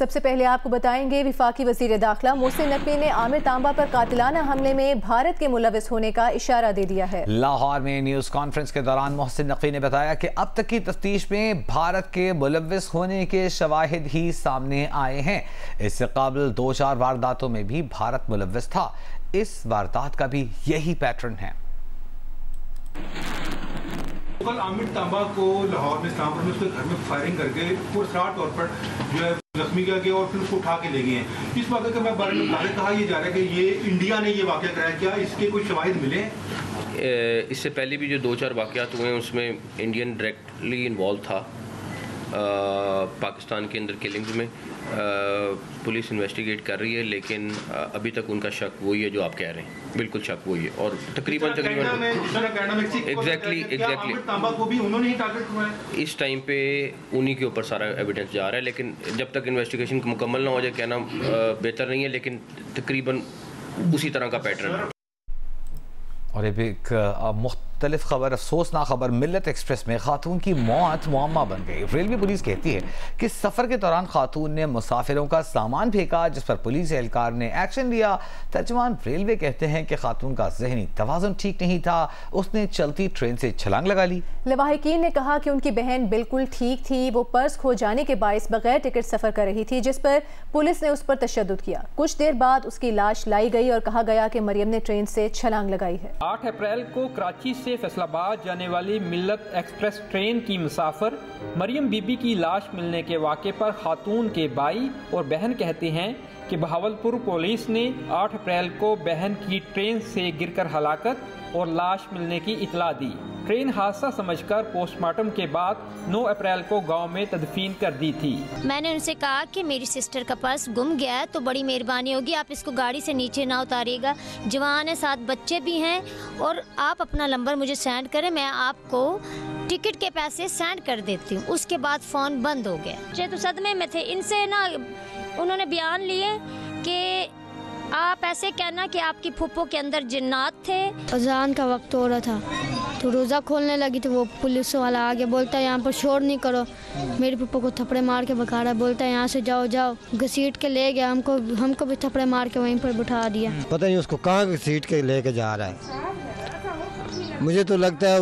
सबसे पहले आपको बताएंगे वफाकी वज़ीर दाखिला मोहसिन नकवी ने आमिर तांबा पर कातिलाना हमले में भारत के मुलविस होने का इशारा दे दिया है। लाहौर में न्यूज़ कॉन्फ्रेंस के दौरान मोहसिन नकवी ने बताया कि अब तक की तफ्तीश में भारत के मुलविस होने के शवाहिद ही सामने आए हैं। इससे कबल 2-4 वारदातों में भी भारत मुलविस था। इस वारदात का भी यही पैटर्न है। कल आमिर तांबा को लाहौर में इस्लामपुर में उसके घर में फायरिंग करके पुरस्कार तौर पर जो है जख्मी किया गया और फिर उसको उठा के ले गए हैं। इस वाक़े के बारे में कहा यह जा रहा है कि ये इंडिया ने ये वाक़या कराया, क्या इसके कोई शवाहिद मिले? इससे पहले भी जो 2-4 वाक़यात हुए हैं उसमें इंडियन डायरेक्टली इन्वॉल्व था। पाकिस्तान के अंदर किलिंग्स में पुलिस इन्वेस्टिगेट कर रही है, लेकिन अभी तक उनका शक वही है जो आप कह रहे हैं, बिल्कुल शक वही है। और तकरीबन एग्जैक्टली इस टाइम पे उन्हीं के ऊपर सारा एविडेंस जा रहा है, लेकिन जब तक इन्वेस्टिगेशन मुकम्मल ना हो जाए कहना बेहतर नहीं है, लेकिन तकरीबन उसी तरह का पैटर्न है। और एक मुख्तलिफ खबर, अफसोसनाक खबर, मिल्लत एक्सप्रेस में खातून की मौत मुअम्मा बन गई। रेलवे पुलिस कहती है कि सफ़र के दौरान खातून ने मुसाफिरों का सामान फेंका, जिस पर पुलिस एहलकार ने एक्शन लिया। तर्जुमान रेलवे कहते हैं कि खातून का जहनी तवाज़ुन ठीक नहीं था, उसने चलती ट्रेन से छलांग लगा ली। लवाहिकीन ने कहा कि उनकी बहन बिल्कुल ठीक थी, वो पर्स खो जाने के बायस बगैर टिकट सफ़र कर रही थी, जिस पर पुलिस ने उस पर तशद्दुद किया। कुछ देर बाद उसकी लाश लाई गई और कहा गया कि मरियम ने ट्रेन से छलांग लगाई है। 8 अप्रैल को कराची से फैसलाबाद जाने वाली मिल्लत एक्सप्रेस ट्रेन की मुसाफिर मरियम बीबी की लाश मिलने के वाक़े पर खातून के भाई और बहन कहते हैं कि बहावलपुर पुलिस ने 8 अप्रैल को बहन की ट्रेन से गिरकर हलाकत और लाश मिलने की इतला दी। ट्रेन हादसा समझकर पोस्टमार्टम के बाद 9 अप्रैल को गांव में तदफीन कर दी थी। मैंने उनसे कहा कि मेरी सिस्टर का पर्स गुम गया है, तो बड़ी मेहरबानी होगी आप इसको गाड़ी से नीचे ना उतारिएगा। जवान है, 7 बच्चे भी हैं, और आप अपना नंबर मुझे सेंड करें, मैं आपको टिकट के पैसे सेंड कर देती हूँ। उसके बाद फ़ोन बंद हो गया। मुझे तो सदमे में थे। इनसे ना उन्होंने बयान लिए कि आप ऐसे कहना कि आपकी फूफो के अंदर जिन्नात थे। अज़ान का वक्त हो रहा था तो रोज़ा खोलने लगी, तो वो पुलिस वाला आगे बोलता है यहाँ पर शोर नहीं करो। मेरे पप्पा को थप्पड़े मार के भगा रहा, बोलता है यहाँ से जाओ जाओ। घसीट के ले गया, हमको भी थप्पड़े मार के वहीं पर बिठा दिया। पता नहीं उसको कहाँ घसीट के लेके जा रहा है। मुझे तो लगता है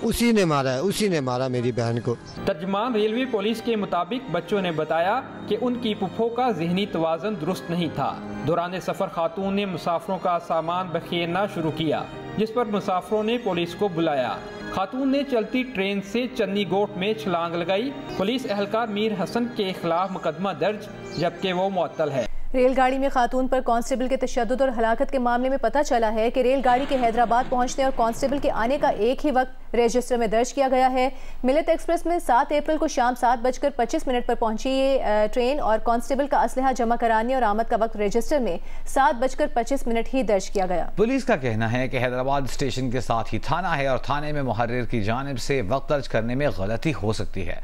उसी ने मारा मेरी बहन को। तर्जुमान रेलवे पुलिस के मुताबिक बच्चों ने बताया कि उनकी पुप्पो का जहनी तवाज़ुन दुरुस्त नहीं था। दौरान सफ़र खातून ने मुसाफिरों का सामान बखेरना शुरू किया, जिस पर मुसाफिरों ने पुलिस को बुलाया। खातून ने चलती ट्रेन से चन्नी गोट में छलांग लगाई। पुलिस एहलकार मीर हसन के खिलाफ मुकदमा दर्ज, जबकि वो मुअत्तल है। रेलगाड़ी में खातून पर कांस्टेबल के तशद्दुद और हलाकत के मामले में पता चला है कि रेलगाड़ी के हैदराबाद पहुंचने और कांस्टेबल के आने का एक ही वक्त रजिस्टर में दर्ज किया गया है। मिल्लत एक्सप्रेस में 7 अप्रैल को शाम 7:25 पर पहुंची ये ट्रेन और कांस्टेबल का असलहा जमा कराने और आमद का वक्त रजिस्टर में 7:25 ही दर्ज किया गया। पुलिस का कहना है कि हैदराबाद स्टेशन के साथ ही थाना है और थाने में मुहर्रिर की जानिब से वक्त दर्ज करने में गलती हो सकती है।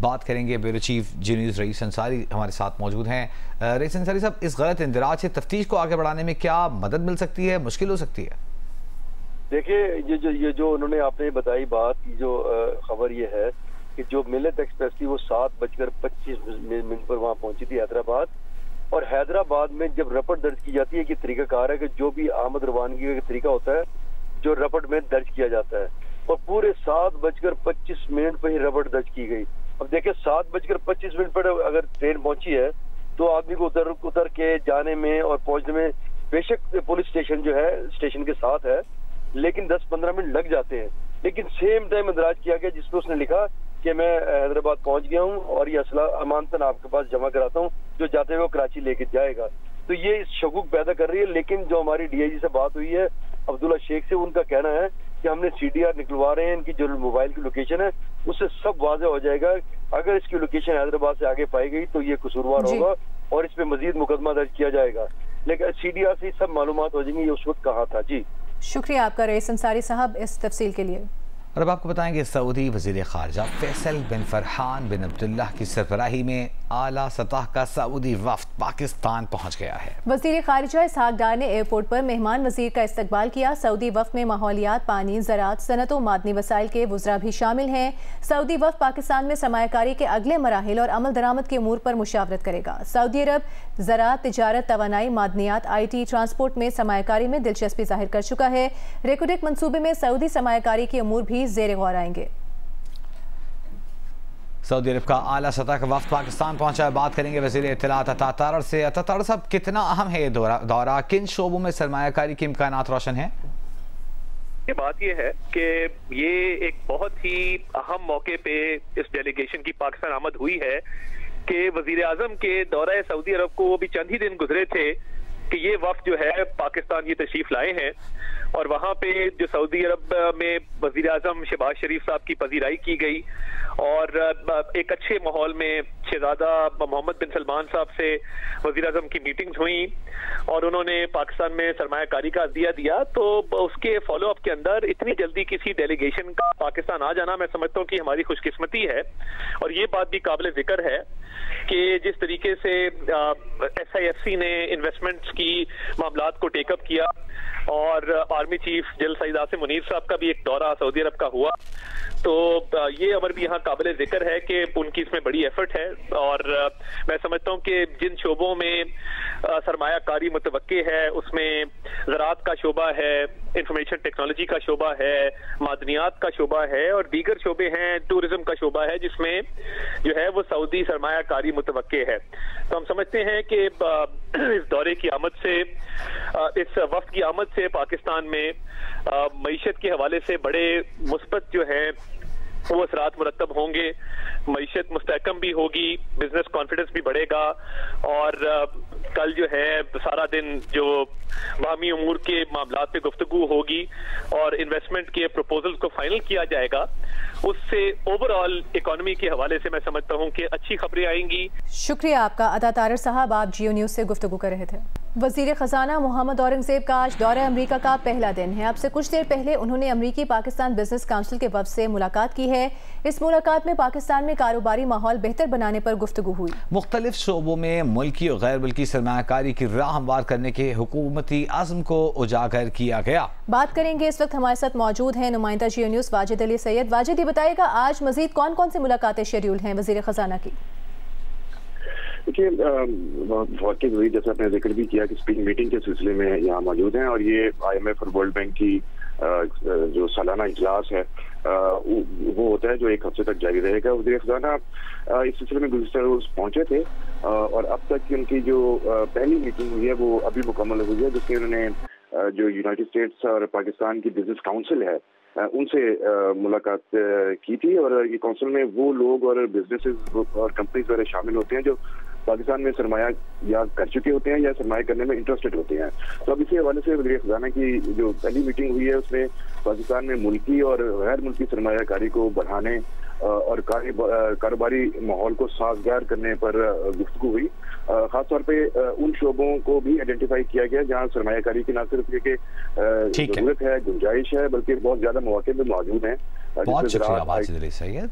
बात करेंगे ब्यूरो चीफ जी न्यूज़ रईस अंसारी हमारे साथ मौजूद हैं। रईस अंसारी साहब, इस गलत इंदिराज से तफ्तीश को आगे बढ़ाने में क्या मदद मिल सकती है, मुश्किल हो सकती है? देखिए, ये जो उन्होंने आपने बताई बात, जो खबर ये है कि जो मिल्लत एक्सप्रेस थी वो 7:25 पर वहाँ पहुंची थी हैदराबाद, और हैदराबाद में जब रपट दर्ज की जाती है कि तरीकाकार है कि जो भी आमद रवानगी का तरीका होता है जो रपट में दर्ज किया जाता है, और पूरे 7:25 पर ही रपट दर्ज की गई। अब देखिए 7:25 पर अगर ट्रेन पहुंची है तो आदमी को उतर के जाने में और पहुंचने में, बेशक पुलिस स्टेशन जो है स्टेशन के साथ है, लेकिन 10-15 मिनट लग जाते हैं। लेकिन सेम टाइम इंदराज किया गया जिसमें उसने लिखा कि मैं हैदराबाद पहुंच गया हूं और ये असला अमानतन आपके पास जमा कराता हूं, जो जाते हुए वो कराची लेके जाएगा। तो ये शकूक पैदा कर रही है। लेकिन जो हमारी डीआईजी से बात हुई है अब्दुल्ला शेख से, उनका कहना है कि हमने सीडीआर निकलवा रहे हैं, इनकी जो मोबाइल की लोकेशन है उससे सब वाज़ेह हो जाएगा। अगर इसकी लोकेशन हैदराबाद से आगे पाई गई तो ये कसूरवार होगा और इस पे मजीद मुकदमा दर्ज किया जाएगा। लेकिन सीडीआर से सब मालूमात हो जाएंगी ये उस वक्त कहाँ था। जी शुक्रिया आपका रईस अंसारी साहब इस तफसील के लिए। और अब आपको बताएंगे सऊदी वज़ीर ख़ारजा फैसल बिन फरहान बिन अब्दुल्लाह की सरबराही में आला सतह का सऊदी वफ्द पाकिस्तान पहुंच गया है। वज़ीर ख़ारिजा इसहाक डार ने एयरपोर्ट पर मेहमान वज़ीर का इस्तकबाल किया। सऊदी वफ्द में माहौलियात, पानी, ज़राअत, सनत और मादनी वसाइल के वुज़रा भी शामिल हैं। सऊदी वफ्द पाकिस्तान में सरमायाकारी के अगले मराहिल और अमल दरामद के अमूर पर मुशावरत करेगा। सऊदी अरब ज़राअत, तिजारत, तवानाई, मादनियात, IT, ट्रांसपोर्ट में सरमायाकारी में दिलचस्पी जाहिर कर चुका है। रेकोडेक मंसूबे में सऊदी सरमायाकारी के अमूर भी ज़ेर गौर आएंगे। सऊदी अरब का आला सतह का वफ्द पाकिस्तान पहुंचा है। बात करेंगे वज़ीर इत्तलात अता तारड़ से। अता तारड़ साहब, कितना अहम है ये दौरा, किन शोबों में सरमायाकारी के इम्कानात रोशन हैं? ये बात ये है कि ये एक बहुत ही अहम मौके पे इस डेलीगेशन की पाकिस्तान आमद हुई है कि वजीर आजम के दौरा सऊदी अरब को अभी चंद ही दिन गुजरे थे कि ये वफ्द जो है पाकिस्तान ये तशरीफ लाए हैं और वहाँ पे जो सऊदी अरब में वजीर आजम शहबाज शरीफ साहब की पजीराई की गई और एक अच्छे माहौल में शहजादा मोहम्मद बिन सलमान साहब से वजीर आजम की मीटिंग्स हुई और उन्होंने पाकिस्तान में सरमायाकारी का अदिया दिया। तो उसके फॉलो अप के अंदर इतनी जल्दी किसी डेलीगेशन का पाकिस्तान आ जाना मैं समझता हूँ कि हमारी खुशकिस्मती है। और ये बात भी काबिल जिक्र है कि जिस तरीके से SIFC ने इन्वेस्टमेंट्स की मामलात को टेकअप किया और army chief general Syed Asim Munir साहब का भी एक दौरा सऊदी अरब का हुआ, तो ये अमर भी यहाँ काबिल जिक्र है कि उनकी इसमें बड़ी एफर्ट है। और मैं समझता हूँ कि जिन शोबों में सरमायाकारी मुतवक्के है उसमें ज़राअत का शोबा है, इंफॉर्मेशन टेक्नोलॉजी का शोबा है, मादनियात का शोबा है और दीगर शोबे हैं, टूरिज्म का शोबा है जिसमें जो है वो सऊदी सरमायाकारी मुतवक्के है। तो हम समझते हैं कि इस दौरे की आमद से, इस वफ्द की आमद से पाकिस्तान में मईशत के हवाले से बड़े मुस्बत जो है वो असरात मुरतब होंगे, मईशत मुस्तहकम भी होगी, बिजनेस कॉन्फिडेंस भी बढ़ेगा और कल जो है सारा दिन जो बाहमी उमूर के मामलात पे गुफ्तगू होगी और इन्वेस्टमेंट के प्रपोजल्स को फाइनल किया जाएगा, उससे ओवरऑल इकोनॉमी के हवाले से मैं समझता हूँ कि अच्छी खबरें आएंगी। शुक्रिया आपका अता तारड़ साहब, आप जियो न्यूज़ से गुफ्तगू कर रहे थे। वज़ीर ख़जाना मोहम्मद औरंगज़ेब का आज दौरा अमरीका का पहला दिन है। अब से कुछ देर पहले उन्होंने अमरीकी पाकिस्तान बिजनेस काउंसिल के वफ़द से मुलाकात की है। इस मुलाकात में पाकिस्तान में कारोबारी माहौल बेहतर बनाने पर गुफ्तगू हुई। मुख्तलिफ शोबों में मुल्की और गैर मुल्की सरमायाकारी की राह हमवार करने के हुकूमती आज़म को उजागर किया गया। बात करेंगे, इस वक्त हमारे साथ मौजूद हैं नुमाइंदा जियो न्यूज़ वाजिद अली सैयद। वाजिद, ये बताएगा आज मजीद कौन कौन सी मुलाकातें शेड्यूल हैं वज़ीर ख़जाना की? देखिए, जैसा आपने जिक्र भी किया कि स्पीकिंग मीटिंग के सिलसिले में यहाँ मौजूद हैं और ये IMF और वर्ल्ड बैंक की जो सालाना इजलास है वो होता है जो एक हफ्ते तक जारी रहेगा। वज़ीर ख़ज़ाना इस सिलसिले में गुज़िश्ता रोज़ पहुंचे थे और अब तक की उनकी जो पहली मीटिंग हुई है वो अभी मुकम्मल हुई है, जिसमें उन्होंने जो यूनाइटेड स्टेट्स और पाकिस्तान की बिजनेस काउंसिल है उनसे मुलाकात की थी और ये काउंसिल में वो लोग और बिजनेसेस और कंपनीज वगैरह शामिल होते हैं जो पाकिस्तान में सरमाया या कर चुके होते हैं या सरमाया करने में इंटरेस्टेड होते हैं। तो अब इसी हवाले से वज़ीर ख़ज़ाना की जो पहली मीटिंग हुई है उसमें पाकिस्तान में मुल्की और गैर मुल्की सरमायाकारी को बढ़ाने और कारोबारी माहौल को साजगार करने पर गुफ्तगू हुई। खासतौर पे उन शोबों को भी आइडेंटिफाई किया गया जहाँ सरमायाकारी की न सिर्फ ये जरूरत है, गुंजाइश है, बल्कि बहुत ज्यादा मौके भी मौजूद हैं। बहुत शुक्रिया वाजिद अली सैयद।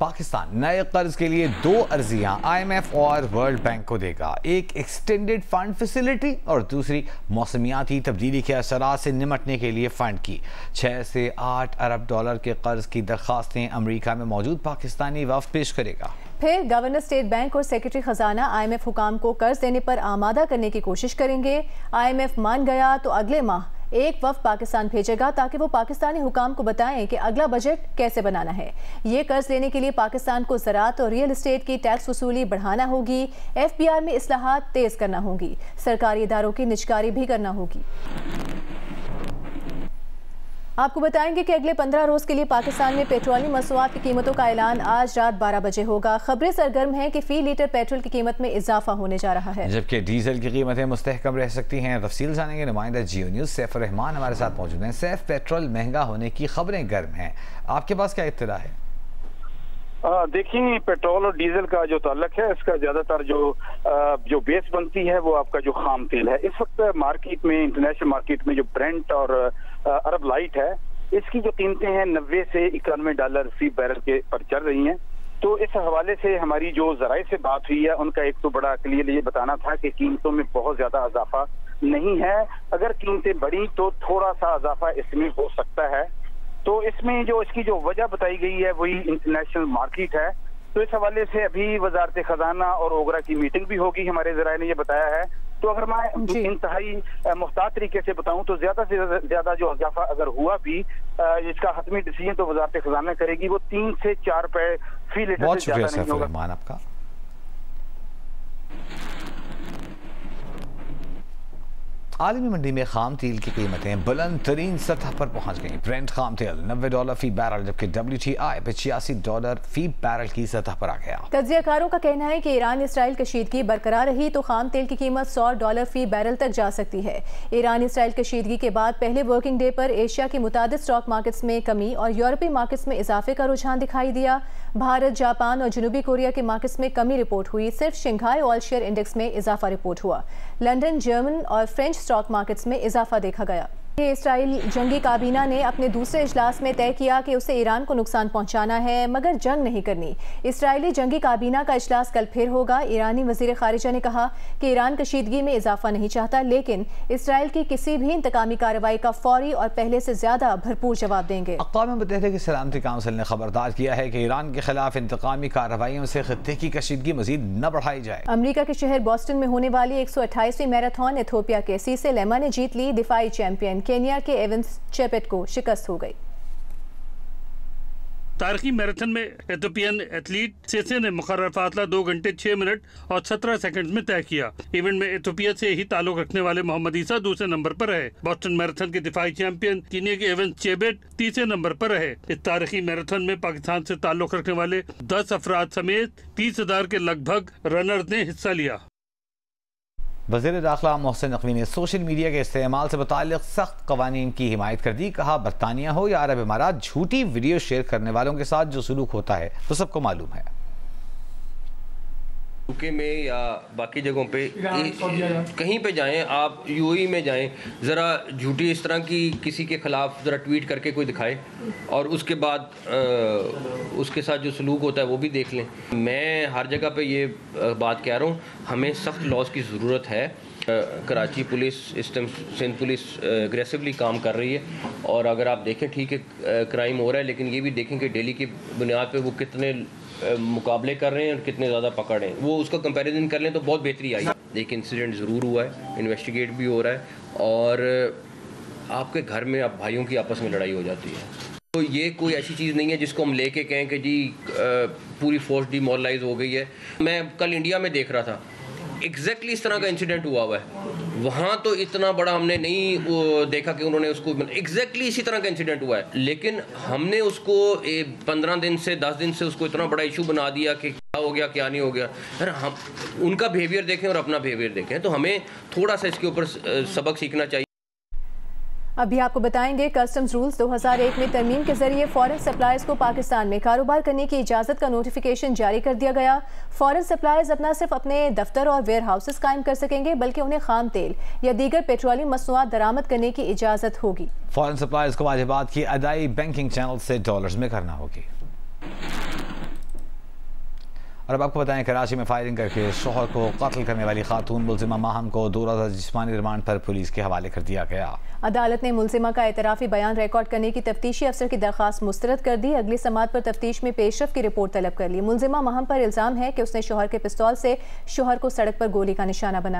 पाकिस्तान नए कर्ज के लिए 2 अर्जियां IMF और वर्ल्ड बैंक को देगा, एक एक्सटेंडेड फंड फैसिलिटी और दूसरी मौसमियाती तब्दीली के असरात से निमटने के लिए फंड की। 6 से 8 अरब डॉलर के कर्ज की दरखास्तें अमेरिका में मौजूद पाकिस्तानी वफ्द पेश करेगा। फिर गवर्नर स्टेट बैंक और सेक्रेटरी खजाना IMF हुकाम को कर्ज देने पर आमादा करने की कोशिश करेंगे। IMF मान गया तो अगले माह एक वफ्द पाकिस्तान भेजेगा ताकि वो पाकिस्तानी हुकाम को बताएं कि अगला बजट कैसे बनाना है। ये कर्ज लेने के लिए पाकिस्तान को ज़राअत और रियल एस्टेट की टैक्स वसूली बढ़ाना होगी, FBR में इस्लाहात तेज करना होगी, सरकारी इदारों की निजकारी भी करना होगी। आपको बताएंगे कि अगले 15 रोज के लिए पाकिस्तान में पेट्रोलियम मसनूआत की कीमतों का ऐलान आज रात 12 बजे होगा। खबरें सरगर्म हैं कि फी लीटर पेट्रोल की कीमत में इजाफा होने जा रहा है, जबकि डीजल की कीमतें मुस्तहकम रह सकती हैं। तफसील जानेंगे, नुमाइंदा जियो न्यूज़ सैफ रहमान हमारे साथ मौजूद हैं। सैफ, पेट्रोल महंगा होने की खबरें गर्म हैं, आपके पास क्या इत्तला है? देखिए, पेट्रोल और डीजल का जो ताल्लुक है इसका ज्यादातर जो बेस बनती है वो आपका जो खाम तेल है। इस वक्त मार्केट में, इंटरनेशनल मार्केट में जो ब्रेंट और अरब लाइट है इसकी जो कीमतें हैं 90 से $91 फी बैरल के पर चल रही हैं। तो इस हवाले से हमारी जो ज़राए से बात हुई है उनका एक तो बड़ा क्लियर ये बताना था कि कीमतों में बहुत ज्यादा इजाफा नहीं है, अगर कीमतें बढ़ी तो थोड़ा सा इजाफा इसमें हो सकता है। तो इसमें जो इसकी जो वजह बताई गई है वही इंटरनेशनल मार्केट है। तो इस हवाले से अभी वजारत खजाना और ओगरा की मीटिंग भी होगी, हमारे ज़राए ने ये बताया है। तो अगर मैं इंतहाई मुख्तार तरीके से बताऊं तो ज्यादा से ज्यादा जो इजाफा अगर हुआ भी इसका हतमी डिसीजन तो वजारत खजाना करेगी, वो 3 से 4 रुपए फी लीटर से ज्यादा नहीं होगा। आपका आलमी मंडी में खाम तेल की कीमतें बुलंद तरीन सतह पर पहुंच गई। ब्रेंट खाम तेल $90 फी बैरल, जबकि WTI $85 फी बैरल की सतह पर आ गया। तज्जियाकारों का कहना है कि ईरान इसराइल कशीदगी बरकरार रही तो खाम तेल की कीमत $100 फी बैरल तक जा सकती है। ईरान इसराइल कशीदगी के बाद पहले वर्किंग डे पर एशिया की मुतादिद स्टॉक मार्केट्स में कमी और यूरोपीय मार्केट्स में इजाफे का रुझान दिखाई दिया। भारत, जापान और जनूबी कोरिया के मार्केट्स में कमी रिपोर्ट हुई। सिर्फ शंघाई ऑयल शेयर इंडेक्स में इजाफा रिपोर्ट हुआ। लंदन, जर्मन और फ्रेंच स्टॉक मार्केट्स में इजाफा देखा गया। इसराइल जंगी काबीना ने अपने दूसरे इजलास में तय किया कि उसे ईरान को नुकसान पहुंचाना है मगर जंग नहीं करनी। इसराइली जंगी काबीना का इजलास कल फिर होगा। ईरानी वजीर खारिजा ने कहा कि ईरान कशीदगी में इजाफा नहीं चाहता, लेकिन इसराइल की किसी भी इंतकामी कार्रवाई का फौरी और पहले से ज्यादा भरपूर जवाब देंगे। अक़वाम मुत्तहिदा की सलामती काउंसिल ने खबरदार किया है कि ईरान के खिलाफ इंतकामी कार्रवाइयों से खित्ते की कशीदगी मजीद न बढ़ाई जाए। अमरीका के शहर बॉस्टन में होने वाली 128वीं मैराथन इथियोपिया के सीसे लेमा ने जीत ली। दिफाई चैंपियन केनिया के एवंस चेपेट को शिकस्त हो गई। तारीखी मैराथन में एथियोपियन एथलीट सेसे ने मुकर्रर फासला 2 घंटे 6 मिनट और 17 सेकंड में तय किया। इवेंट में एथियोपिया से ही ताल्लुक रखने वाले मोहम्मद ईसा दूसरे नंबर पर रहे। बॉस्टन मैराथन के दिफाई चैंपियन कीनिया के एवंस चेबेट तीसरे नंबर पर रहे। इस तारीखी मैराथन में पाकिस्तान से ताल्लुक रखने वाले 10 अफराद समेत 30,000 के लगभग रनर्स ने हिस्सा लिया। वज़ीर दाखिला मोहसिन नकवी ने सोशल मीडिया के इस्तेमाल से मुताल्लिक़ सख्त कवानीन की हिमायत कर दी। कहा, बरतानिया हो या अरब इमारात, झूठी वीडियो शेयर करने वालों के साथ जो सलूक होता है वो सबको मालूम है। यूके में या बाकी जगहों पे कहीं पे जाएं, आप यूएई में जाएं, ज़रा झूठी इस तरह की किसी के ख़िलाफ़ ज़रा ट्वीट करके कोई दिखाए और उसके बाद उसके साथ जो सलूक होता है वो भी देख लें। मैं हर जगह पे ये बात कह रहा हूँ, हमें सख्त लॉज की ज़रूरत है। कराची पुलिस, इस टाइम सिंध पुलिस एग्रेसिवली काम कर रही है और अगर आप देखें ठीक है क्राइम हो रहा है, लेकिन ये भी देखें कि डेली की बुनियाद पे वो कितने मुकाबले कर रहे हैं और कितने ज़्यादा पकड़ हैं, वो उसका कंपैरिजन कर लें तो बहुत बेहतरी आई है। एक इंसिडेंट ज़रूर हुआ है, इन्वेस्टिगेट भी हो रहा है और आपके घर में आप भाइयों की आपस में लड़ाई हो जाती है, तो ये कोई ऐसी चीज़ नहीं है जिसको हम लेके कहें कि जी पूरी फोर्स डिमोरलाइज हो गई है। मैं कल इंडिया में देख रहा था, एग्जैक्टली इस तरह का इंसिडेंट हुआ है। वहाँ तो इतना बड़ा हमने नहीं देखा कि उन्होंने उसको एग्जैक्टली इसी तरह का इंसिडेंट हुआ है, लेकिन हमने उसको 15 दिन से 10 दिन से उसको इतना बड़ा इशू बना दिया कि क्या हो गया क्या नहीं हो गया। यार हम उनका बिहेवियर देखें और अपना बिहेवियर देखें, तो हमें थोड़ा सा इसके ऊपर सबक सीखना चाहिए। अभी आपको बताएंगे, कस्टम्स रूल्स 2001 में तरमीम के जरिए फॉरेन सप्लायर्स को पाकिस्तान में कारोबार करने की इजाज़त का नोटिफिकेशन जारी कर दिया गया। फॉरेन सप्लायर्स अपना सिर्फ अपने दफ्तर और वेयर हाउसेस कायम कर सकेंगे, बल्कि उन्हें खाम तेल या दीगर पेट्रोलियम मसनूआत दरामद करने की इजाज़त होगी। फॉरेन सप्लायर्स को वाजिबात की अदाई बैंकिंग चैनल से डॉलर्स में करना होगी। और अब आपको बताएं, कराची में फायरिंग करके शोहर को कत्ल करने वाली खातून मुलजिमा माहम को 2 रोज़ा जिस्मानी रिमांड पर पुलिस के हवाले कर दिया गया। अदालत ने मुलजिमा का एतराफ़ी बयान रिकॉर्ड करने की तफ्तीशी अफसर की दरख्वास्त मुस्तरद कर दी। अगली समाअत पर तफ्तीश में पेशरफ की रिपोर्ट तलब कर ली। मुलजिमा माहम पर इल्ज़ाम है कि उसने शोहर के पिस्तौल से शोहर को सड़क पर गोली का निशाना बनाया।